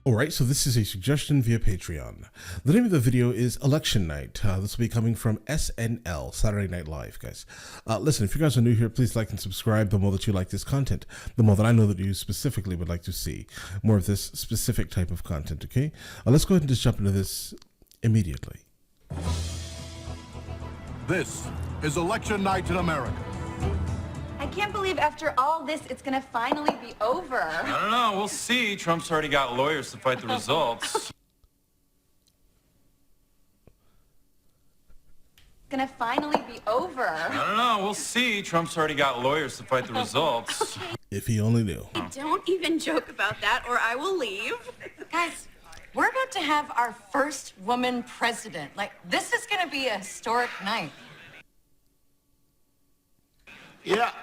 Alright, so this is a suggestion via Patreon. The name of the video is Election Night. This will be coming from SNL, Saturday Night Live, guys. Listen, if you guys are new here, please like and subscribe. The more that you like this content, the more that I know that you specifically would like to see more of this specific type of content, okay? Let's go ahead and just jump into this immediately. This is Election Night in America. I can't believe after all this, it's gonna finally be over. I don't know. We'll see. Trump's already got lawyers to fight the results. Gonna finally be over. I don't know. We'll see. Trump's already got lawyers to fight the results. If he only knew. Don't even joke about that or I will leave. Guys, we're about to have our first woman president. Like, this is gonna be a historic night. Yeah,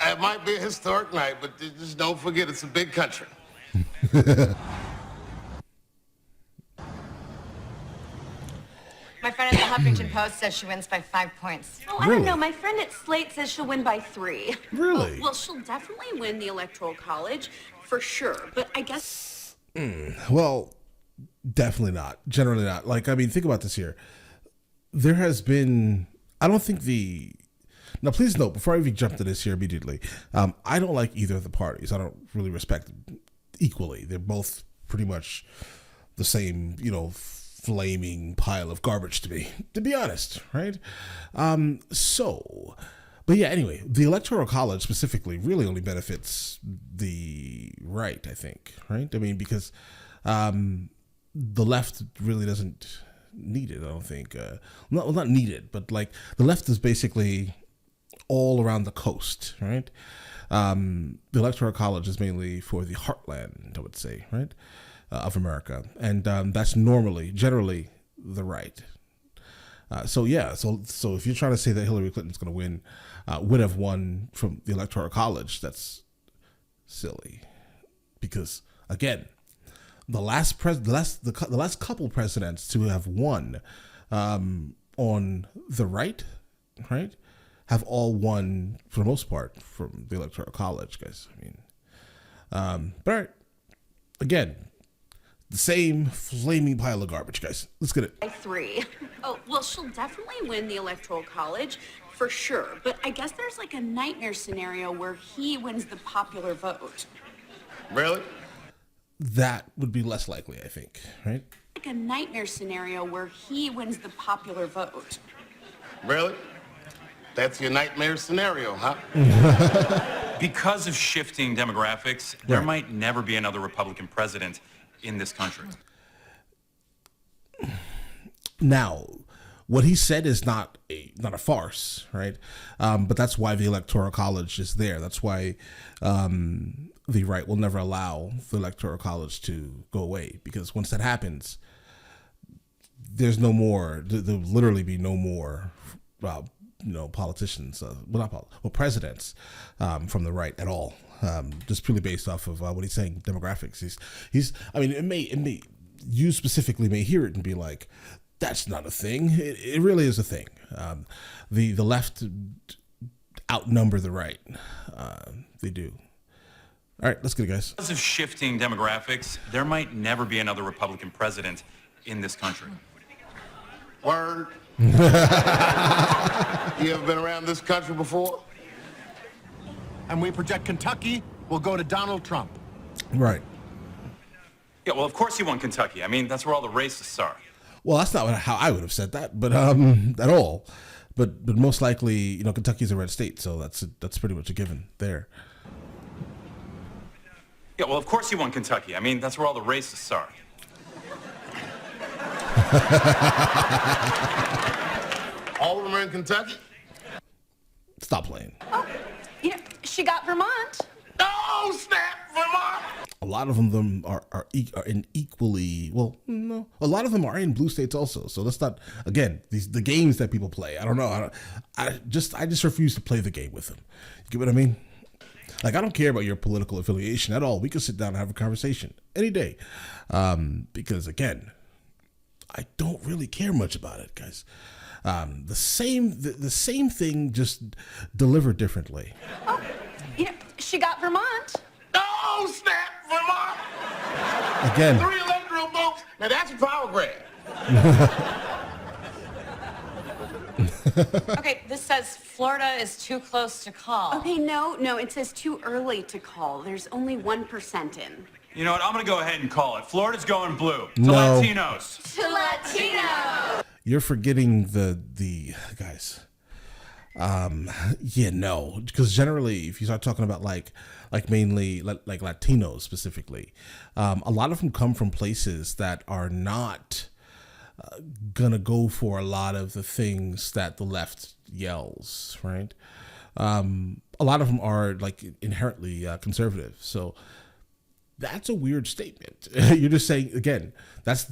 it might be a historic night, but just don't forget it's a big country. My friend at the Huffington Post says she wins by 5 points. Oh, I Really? don't know. My friend at Slate says she'll win by 3. Really? Well, she'll definitely win the Electoral College, for sure. But I guess... Well, definitely not. Generally not. Like, I mean, think about this here. There has been, I don't think the... Now, please note, before I even jump to this here immediately, I don't like either of the parties. I don't really respect them equally. They're both pretty much the same, you know, flaming pile of garbage to me, to be honest, right? But yeah, anyway, the Electoral College specifically really only benefits the right, I think, right? I mean, because the left really doesn't need it, I don't think. Not need it, but like the left is basically all around the coast, right? The Electoral College is mainly for the heartland, I would say, right, of America, and that's generally the right. So if you're trying to say that Hillary Clinton's going to would have won from the Electoral College, that's silly, because again, the last couple presidents to have won on the right, have all won for the most part from the Electoral College, guys. I mean, but again, the same flaming pile of garbage, guys. Let's get it. By 3. Oh, well, she'll definitely win the Electoral College, for sure. But I guess there's like a nightmare scenario where he wins the popular vote. Really? That would be less likely, I think, right? Like a nightmare scenario where he wins the popular vote. Really? That's your nightmare scenario, huh? Because of shifting demographics, there Right. might never be another Republican president in this country. Now, what he said is not a farce, right? But that's why the Electoral College is there. That's why the right will never allow the Electoral College to go away, because once that happens, there's no more. There'll literally be no more. Politicians, presidents from the right at all. Just purely based off of what he's saying, demographics. He's. I mean, it may. You specifically may hear it and be like, "That's not a thing." It really is a thing. The left outnumber the right. They do. All right, let's get it, guys. Because of shifting demographics, there might never be another Republican president in this country. Word. You ever been around this country before? And we project Kentucky will go to Donald Trump. Right. Yeah, well, of course he won Kentucky. I mean, that's where all the racists are. Well, that's not how I would have said that, but at all. But most likely, Kentucky's a red state, so that's pretty much a given there. Yeah, well, of course he won Kentucky. I mean, that's where all the racists are. All of them are in Kentucky? Stop playing. Oh, she got Vermont. Oh, snap, Vermont! A lot of them are in equally, well, no, a lot of them are in blue states also. So that's not, again, the games that people play. I don't know. I just refuse to play the game with them. You get what I mean? Like, I don't care about your political affiliation at all. We can sit down and have a conversation any day. Because again, I don't really care much about it, guys. The same thing, just delivered differently. Oh, she got Vermont. Oh, snap, Vermont! Again. 3 electoral votes. Now that's a power grab. Okay, this says Florida is too close to call. Okay, no, it says too early to call. There's only 1% in. You know what? I'm going to go ahead and call it. Florida's going blue. To No. Latinos. To Latino! You're forgetting the guys. Yeah, no, because generally, if you start talking about like mainly like Latinos specifically, a lot of them come from places that are not gonna go for a lot of the things that the left yells, right? A lot of them are like inherently conservative, so that's a weird statement. You're just saying again, that's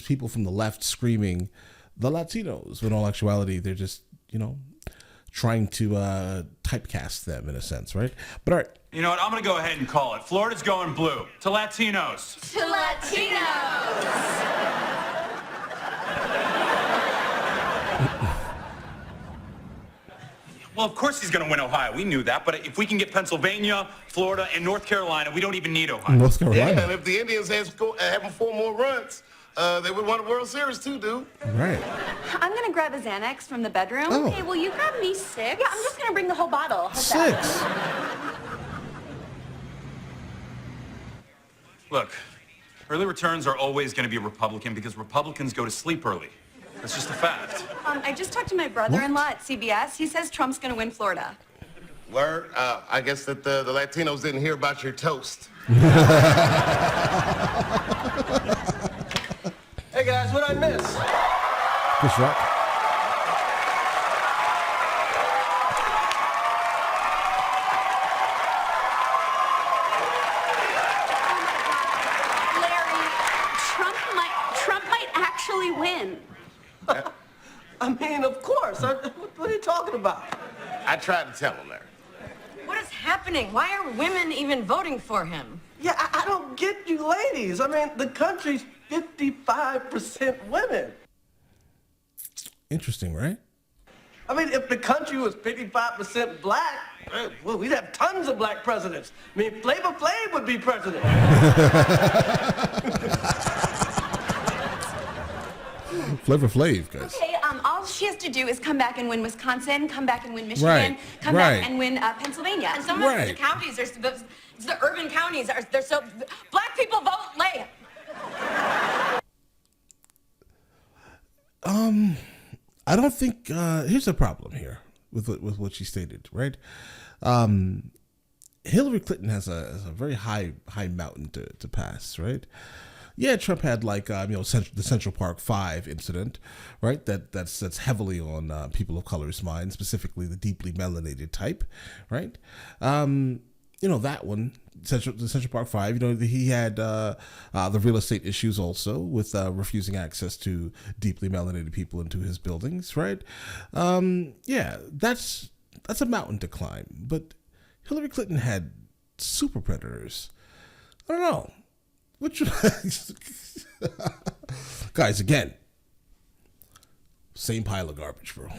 people from the left screaming the Latinos, when in all actuality they're just trying to typecast them in a sense, right? But all right. You know what? I'm going to go ahead and call it. Florida's going blue. To Latinos. To Latinos! Well, of course he's going to win Ohio. We knew that. But if we can get Pennsylvania, Florida, and North Carolina, we don't even need Ohio. North Carolina. Yeah, and if the Indians having 4 more runs, they would win a World Series too, dude. Right. I'm gonna grab a Xanax from the bedroom. Oh. Okay, will you grab me 6? Yeah, I'm just gonna bring the whole bottle. How's 6. that? Look, early returns are always going to be Republican because Republicans go to sleep early. That's just a fact. I just talked to my brother-in-law at CBS. He says Trump's gonna win Florida. Word, I guess that the Latinos didn't hear about your toast. Hey guys, what'd I miss? Chris Rock. Larry, Trump might actually win. I mean, of course. What are you talking about? I tried to tell him, Larry. What is happening? Why are women even voting for him? Yeah, I don't get you ladies. I mean, the country's 55% women. Interesting, right? I mean, if the country was 55% black, well, we'd have tons of black presidents. I mean, Flavor Flav would be president. Flavor Flav, guys. Okay, all she has to do is come back and win Wisconsin, come back and win Michigan, Right, come right. back and win Pennsylvania. And some of the Right. counties, the urban counties, they're so black people vote late. I don't think here's the problem here with what she stated, right? Hillary Clinton has a very high mountain to pass, right? Yeah, Trump had like the Central Park 5 incident, right? That's heavily on people of color's minds, specifically the deeply melanated type, right? That one, the Central Park 5. He had the real estate issues also with refusing access to deeply melanated people into his buildings, right? Yeah, that's a mountain to climb. But Hillary Clinton had super predators. I don't know. Which guys, again, same pile of garbage, bro.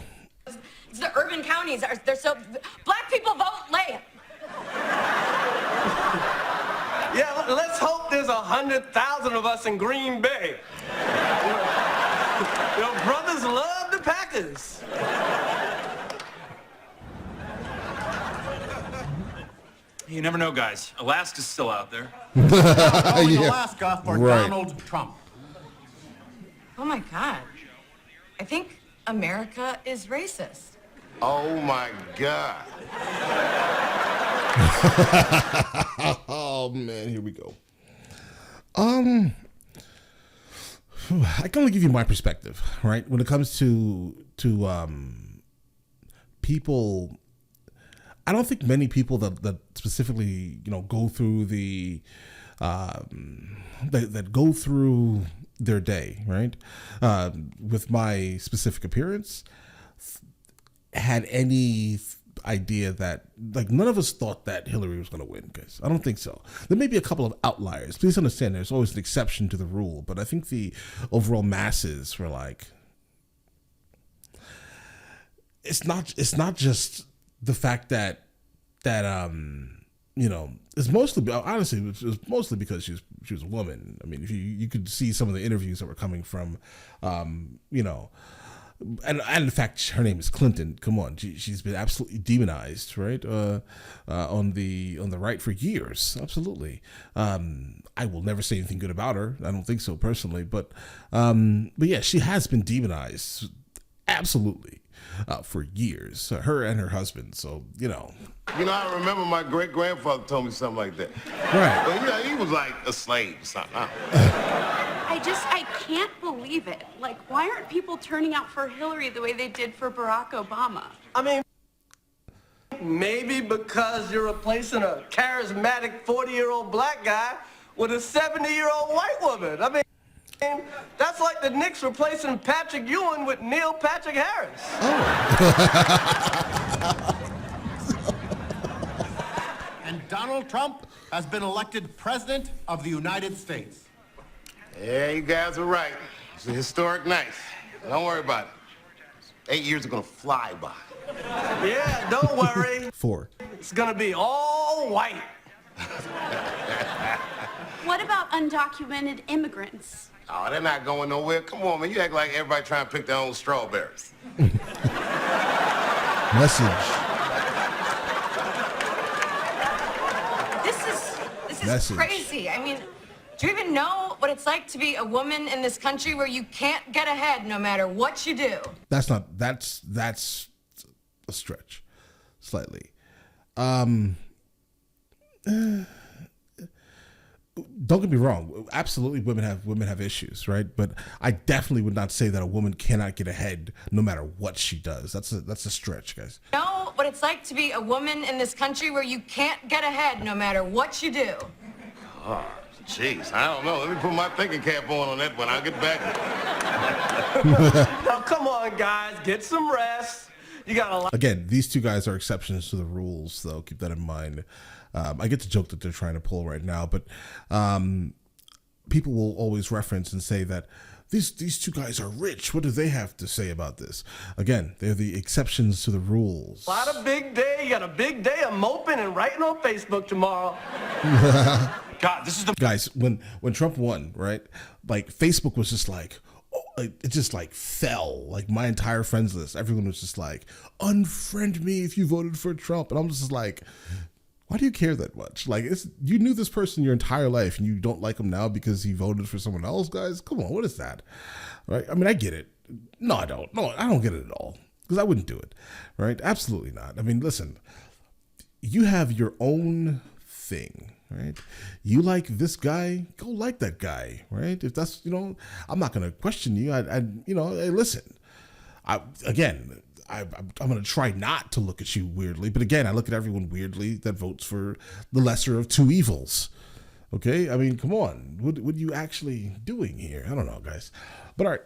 It's the urban counties, they're so black people vote late. Yeah, let's hope there's 100,000 of us in Green Bay. Brothers love the Packers. You never know, guys. Alaska's still out there. Going Yeah. Alaska for Right. Donald Trump. Oh my God. I think America is racist. Oh my God. Oh man, here we go. I can only give you my perspective, right? When it comes to people, I don't think many people that specifically go through that go through their day, right, with my specific appearance, had any idea that, like, none of us thought that Hillary was going to win, guys. I don't think so. There may be a couple of outliers. Please understand there's always an exception to the rule, but I think the overall masses were like, it's not just the fact that you know, it's mostly, honestly, it was mostly because she was a woman. I mean, if you could see some of the interviews that were coming from, you know, and in fact, her name is Clinton. Come on, she's been absolutely demonized, right? On the right for years, absolutely. I will never say anything good about her. I don't think so personally, but yeah, she has been demonized, absolutely, for years. Her and her husband. So you know. You know, I remember my great-grandfather told me something like that. Right. But, you know, he was like a slave or something. I can't believe it. Like, why aren't people turning out for Hillary the way they did for Barack Obama? I mean, maybe because you're replacing a charismatic 40-year-old black guy with a 70-year-old white woman. I mean, that's like the Knicks replacing Patrick Ewing with Neil Patrick Harris. And Donald Trump has been elected President of the United States. Yeah, you guys are right. It's a historic night. Don't worry about it. 8 years are gonna fly by. Yeah, don't worry. 4. It's gonna be all white. What about undocumented immigrants? Oh, they're not going nowhere. Come on, man. You act like everybody trying to pick their own strawberries. Message. This is Message. crazy. I mean, do you even know what it's like to be a woman in this country where you can't get ahead no matter what you do? That's a stretch, slightly. Don't get me wrong. Absolutely, women have issues, right? But I definitely would not say that a woman cannot get ahead no matter what she does. That's a stretch, guys. Know what it's like to be a woman in this country where you can't get ahead no matter what you do? Oh, jeez, I don't know. Let me put my thinking cap on that one. I'll get back. Now, come on, guys. Get some rest. You got a lot. Again, these two guys are exceptions to the rules, though. Keep that in mind. I get the joke that they're trying to pull right now, but people will always reference and say that these two guys are rich. What do they have to say about this? Again, they're the exceptions to the rules. A lot of big day. You got a big day of moping and writing on Facebook tomorrow. God, this is the Guys, when Trump won, right? Like Facebook was just like, it just like fell. Like my entire friends list, everyone was just like, unfriend me if you voted for Trump, and I'm just like, why do you care that much? Like, you knew this person your entire life and you don't like him now because he voted for someone else, guys? Come on, what is that? Right? I mean, I get it. No, I don't. No, I don't get it at all because I wouldn't do it. Right? Absolutely not. I mean, listen, you have your own thing, right? You like this guy, go like that guy, right? If that's, you know, I'm not going to question you. You know, hey, listen, I'm going to try not to look at you weirdly. But again, I look at everyone weirdly that votes for the lesser of two evils. Okay? I mean, come on. What are you actually doing here? I don't know, guys. But all right,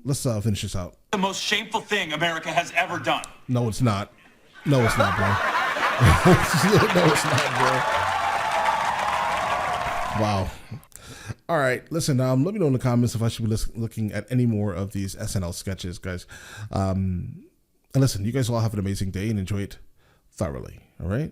let's finish this out. the most shameful thing America has ever done. No, it's not. No, it's not, bro. No, it's not, bro. Wow. All right, listen, let me know in the comments if I should be looking at any more of these SNL sketches, guys. And listen, you guys all have an amazing day and enjoy it thoroughly, all right?